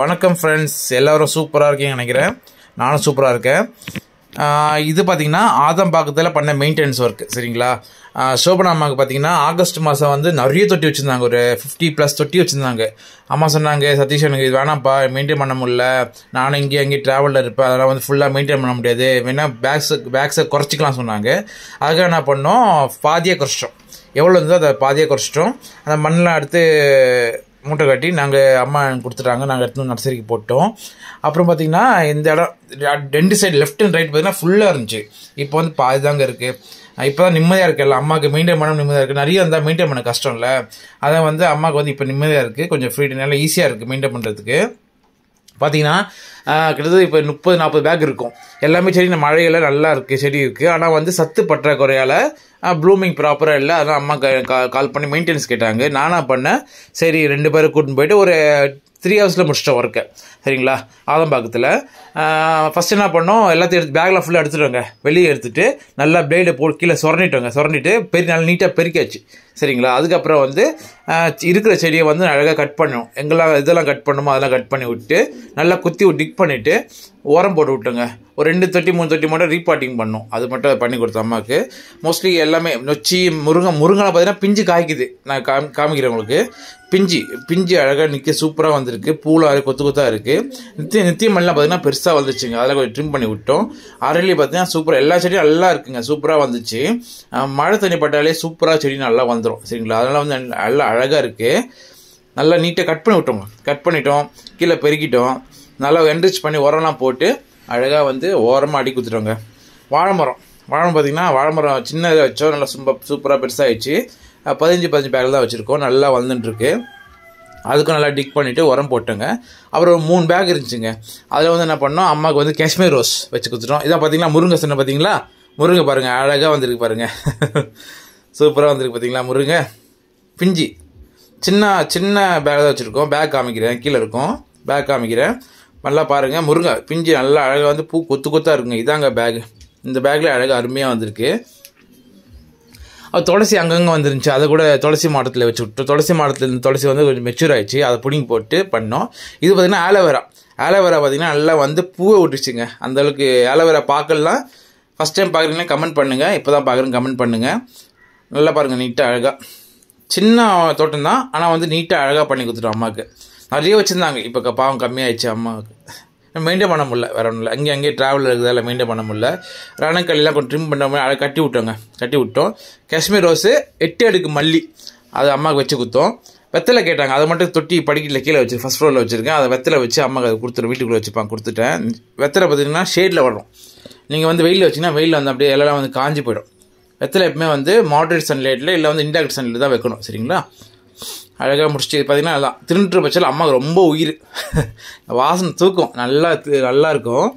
வணக்கம் ஃப்ரெண்ட்ஸ், எல்லாரும் சூப்பராக இருக்கீங்கன்னு நினைக்கிறேன். நானும் சூப்பராக இருக்கேன். இது பார்த்தீங்கன்னா ஆதம்பாக்கத்தில் பண்ண மெயின்டெனன்ஸ் ஒர்க். சரிங்களா? சோபனா அம்மாவுக்கு பார்த்தீங்கன்னா ஆகஸ்ட் மாதம் வந்து நிறைய தொட்டி வச்சுருந்தாங்க. ஒரு 50+ தொட்டி வச்சுருந்தாங்க. அம்மா சொன்னாங்க, சதீஷ் எனக்கு இது வேணாம்ப்பா, மெயின்டைன் பண்ண முடியல, நானும் இங்கேயும் ட்ராவலில் இருப்பேன், அதெல்லாம் வந்து ஃபுல்லாக மெயின்டைன் பண்ண முடியாது, வேணால் பேக்ஸை குறைச்சிக்கலாம் சொன்னாங்க. அதுக்காக என்ன பண்ணோம், பாதியாக குறைச்சிட்டோம். எவ்வளோ இருந்தோ அதை பாதியாக குறைச்சிட்டோம். அந்த மண்ணெலாம் எடுத்து மூட்டை கட்டி நாங்கள் அம்மா கொடுத்துட்டாங்க. நாங்கள் எடுத்து நர்சரிக்கு போட்டோம். அப்புறம் பார்த்திங்கன்னா இந்த இடம் 2 சைடு லெஃப்ட் அண்ட் ரைட் பார்த்திங்கன்னா ஃபுல்லாக இருந்துச்சு. இப்போ வந்து பாதி தாங்க இருக்குது. இப்போ தான் நிம்மதியாக இருக்குல்ல, அம்மாவுக்கு மெயின்டைன் பண்ண நிம்மதியாக இருக்குது. நிறைய இருந்தால் மெயின்டைன் பண்ண கஷ்டம் இல்லை. அதை வந்து அம்மாவுக்கு வந்து இப்போ நிம்மதியாக இருக்குது, கொஞ்சம் ஃப்ரீ, நல்லா ஈஸியாக இருக்குது மெயின்டைன் பண்ணுறதுக்கு. பார்த்தீங்கன்னா கிட்டத்தட்ட இப்போ 30-40 பேக் இருக்கும். எல்லாமே செடி மழையில் நல்லா இருக்குது, செடி இருக்குது. ஆனால் வந்து சத்து பற்றாக்குறையால் ப்ளூமிங் ப்ராப்பராக இல்லை. அதான் அம்மா கால் பண்ணி மெயின்டெனன்ஸ் கேட்டாங்க. நானாக பண்ணேன். சரி 2 பேரை கூட்டின்னு போயிட்டு ஒரு 3 ஹவர்ஸில் முடிச்சிட்டோம் ஒர்க்கை. சரிங்களா? ஆதம்பாக்கத்தில் ஃபஸ்ட் என்ன பண்ணோம், எல்லாத்தையும் எடுத்து பேக்லாம் ஃபுல்லாக எடுத்துட்டோங்க. வெளியே எடுத்துகிட்டு நல்லா பிளேடு போட்டு கீழே சுரண்டிட்டு நல்லா நீட்டாக பெருக்காச்சு. சரிங்களா? அதுக்கப்புறம் வந்து இருக்கிற செடியை வந்து அழகாக கட் பண்ணணும். இதெல்லாம் கட் பண்ணணுமோ அதெல்லாம் கட் பண்ணி விட்டு நல்லா குத்தி டிக் பண்ணிவிட்டு உரம் போட்டு விட்டோங்க. ஒரு 2 தொட்டி 3 தொட்டி மட்டும் ரீபாட்டிங் பண்ணோம். அது மட்டும் பண்ணி கொடுத்தோம் அம்மாவுக்கு. மோஸ்ட்லி எல்லாமே நொச்சி முருங்கெல்லாம் பார்த்தீங்கன்னா பிஞ்சு காய்க்குது. நான் காமிக்கிறேன் உங்களுக்கு. பிஞ்சு அழகாக நிற்க சூப்பராக வந்திருக்கு. பூலாக கொத்தாக இருக்குது. நித்தியமெல்லாம் பார்த்தீங்கன்னா பெருசாக வந்துச்சுங்க. அதெல்லாம் கொஞ்சம் ட்ரிம் பண்ணி விட்டோம். அரளி பார்த்தீங்கன்னா சூப்பராக, எல்லா செடியும் நல்லா இருக்குங்க, சூப்பராக வந்துச்சு. மழை தண்ணி பட்டாலே சூப்பராக செடி நல்லா வந்துடும். சரிங்களா? அதனால் வந்து நல்லா அழகாக இருக்குது. நல்லா நீட்டாக கட் பண்ணி விட்டோங்க. கட் பண்ணிட்டோம், கீழே பெருக்கிட்டோம், நல்லா என்ரிச் பண்ணி உரம்லாம் போட்டு அழகாக வந்து ஓரமாக அடி குத்துட்டோங்க. வாழைமரம் பார்த்திங்கன்னா வாழைமரம் சின்னதாக வச்சோம், நல்லா சூப்பராக பெருசாகிடுச்சு. 15 பேக்கில் தான் வச்சுருக்கோம். நல்லா வந்துட்டுருக்கு. அதுக்கும் நல்லா டிக் பண்ணிவிட்டு உரம் போட்டோங்க. அப்புறம் 3 பேக் இருந்துச்சுங்க. அதில் வந்து என்ன பண்ணோம், அம்மாவுக்கு வந்து காஷ்மீர் ரோஸ் வச்சு கொடுத்துட்டோம். இதான் பார்த்தீங்கன்னா முருங்கை சொன்ன பார்த்தீங்களா, முருங்கை பாருங்கள் அழகாக வந்திருக்கு பாருங்கள். சூப்பராக வந்திருக்கு பார்த்தீங்களா முருங்கை. பிஞ்சு சின்ன பேக் தான் வச்சுருக்கோம். பேக் காமிக்கிறேன், கீழே இருக்கும், பேக் காமிக்கிறேன். நல்லா பாருங்கள், முருங்கை பிஞ்சு நல்லா அழகாக வந்து பூ கொத்தாக இருக்குங்க. இதாங்க பேகு. இந்த பேக்கில் அழகாக அருமையாக வந்திருக்கு. அது துளசி அங்கங்கே வந்துருந்துச்சு. அதை கூட துளசி மாடத்தில் வச்சு விட்டோம். துளசி மாடத்தில் இந்த துளசி வந்து கொஞ்சம் மெச்சூர் ஆகிடுச்சு. அதை பிடிங்கி போட்டு பண்ணோம். இது பார்த்திங்கன்னா ஆலோவேரா பார்த்திங்கன்னா நல்லா வந்து பூவை விட்டுச்சுங்க. அந்தளவுக்கு ஆலோவேரா பார்க்கலாம். ஃபஸ்ட் டைம் பார்க்குறீங்கன்னா கமெண்ட் பண்ணுங்கள். இப்போ தான் பார்க்குறேங்க, கமெண்ட் பண்ணுங்கள். நல்லா பாருங்கள், நீட்டாக அழகாக. சின்ன தோட்டம் தான், ஆனால் வந்து நீட்டாக அழகாக பண்ணி கொடுத்துட்டோம் அம்மாவுக்கு. நிறைய வச்சுருந்தாங்க. இப்போ பாவம் கம்மியாகிடுச்சு அம்மாவுக்கு. மெயின்டைன் பண்ண முடியல, வேறு ஒன்றும் இல்லை. அங்கேயே ட்ராவலில் இருக்கிறதால மெயின்டைன் பண்ண முடியல. ரணக்கல்லாம் கொஞ்சம் ட்ரிம் பண்ண மாதிரி கட்டி விட்டோம். காஷ்மீர் ரோஸு 8 அடுக்கு மல்லி அது அம்மாவுக்கு வச்சு கொடுத்தோம். வெத்தலை கேட்டாங்க, அதை மட்டும் தொட்டி படிக்கட்டில் கீழே வச்சு ஃபஸ்ட் ஃப்ளோரில் வச்சுருக்கேன். அதை வெத்தலை வச்சு அம்மாவுக்கு அதை கொடுத்துட்டு வீட்டுக்குள்ளே கொடுத்துட்டேன். வெத்தலை பார்த்திங்கன்னா ஷேடில் வரும். நீங்கள் வந்து வெயிலில் வச்சிங்கன்னா வெயிலில் வந்து அப்படியே எல்லாம் வந்து காஞ்சி போயிடும். வெத்தலை எப்பவுமே வந்து மாடரேட் சன்லைட்டில் இல்லை வந்து இன்டைரக்ட் சன்லைட் தான் வைக்கணும். சரிங்களா? அழகாக முடிச்சுட்டு பார்த்தீங்கன்னா அதான் திருநூற்று பட்சத்தில் அம்மாவுக்கு ரொம்ப உயிர். வாசனை தூக்கும், நல்லா இருக்கும்.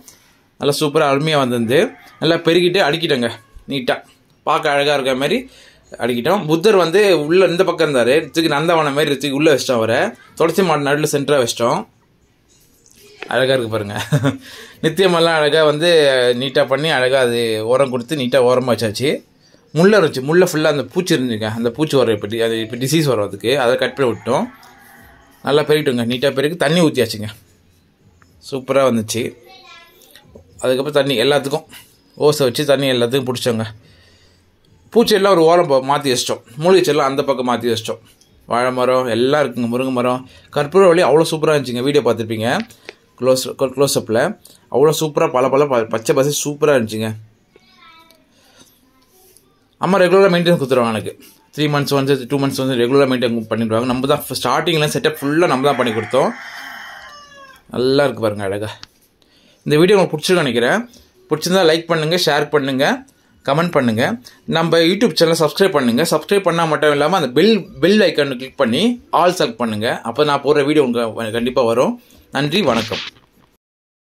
நல்லா சூப்பராக அருமையாக வந்து நல்லா பெருக்கிட்டு அடிக்கிட்டோங்க. நீட்டாக பார்க்க அழகாக இருக்க மாதிரி அடிக்கிட்டோம். புத்தர் வந்து உள்ளே இந்த பக்கம் இருந்தார், தூக்கி நந்தவனம் மாதிரி தூக்கி உள்ளே வச்சிட்டோம். அவரை துளசி மாடு நடுவில் சென்டராக வச்சிட்டோம். அழகாக இருக்குது பாருங்கள். நித்தியமெல்லாம் அழகாக வந்து நீட்டாக பண்ணி அழகாக அது உரம் கொடுத்து நீட்டாக ஓரமாக வச்சாச்சு. முள்ளை இருந்துச்சு, முள்ளை ஃபுல்லாக அந்த பூச்சி இருந்துச்சுங்க. அந்த பூச்சி வர இப்போ டிசீஸ் வரும் அதுக்கு. அதை கட் பண்ணி விட்டோம். நல்லா பெருகிட்டோங்க. நீட்டாக பெருக்கி தண்ணி ஊற்றியாச்சுங்க. சூப்பராக வந்துச்சு. அதுக்கப்புறம் தண்ணி எல்லாத்துக்கும் ஓசை வச்சு தண்ணி எல்லாத்துக்கும் பிடிச்சோங்க. பூச்செல்லாம் ஒரு ஓரம் மாற்றி வச்சிட்டோம். மூலிகை செல்லாம் அந்த பக்கம் மாற்றி வச்சிட்டோம். வாழை மரம் எல்லாம் இருக்குங்க. முருங்கை மரம், கற்பூரவள்ளி அவ்வளோ சூப்பராக இருந்துச்சுங்க. வீடியோ பார்த்துருப்பீங்க க்ளோஸ்அப்பில். அவ்வளோ சூப்பராக பல பச்சை பசி சூப்பராக இருந்துச்சுங்க. அம்மா ரெகுலராக மெயின்டெனன்ஸ் கொடுத்துருவாங்க. எனக்கு 3 months வந்து 2 months வந்து ரெகுலராக மெயின்டைன் பண்ணிடுவாங்க. நம்ம தான் ஸ்டார்டிங்கில் செட்டப் ஃபுல்லாக நம்ம தான் பண்ணி கொடுத்தோம். நல்லா இருக்குது பாருங்கள் அழகாக. இந்த வீடியோ உங்களுக்கு பிடிச்சிருக்க நினைக்கிறேன். பிடிச்சிருந்தா லைக் பண்ணுங்கள், ஷேர் பண்ணுங்கள், கமெண்ட் பண்ணுங்கள். நம்ம யூடியூப் சேனலை சப்ஸ்கிரைப் பண்ணுங்கள். சப்ஸ்கிரைப் பண்ணால் மட்டும் இல்லாமல் அந்த பெல் ஐக்கானை கிளிக் பண்ணி ஆல் செலக்ட் பண்ணுங்கள். அப்போ நான் போடுற வீடியோ உங்களுக்கு கண்டிப்பாக வரும். நன்றி, வணக்கம்.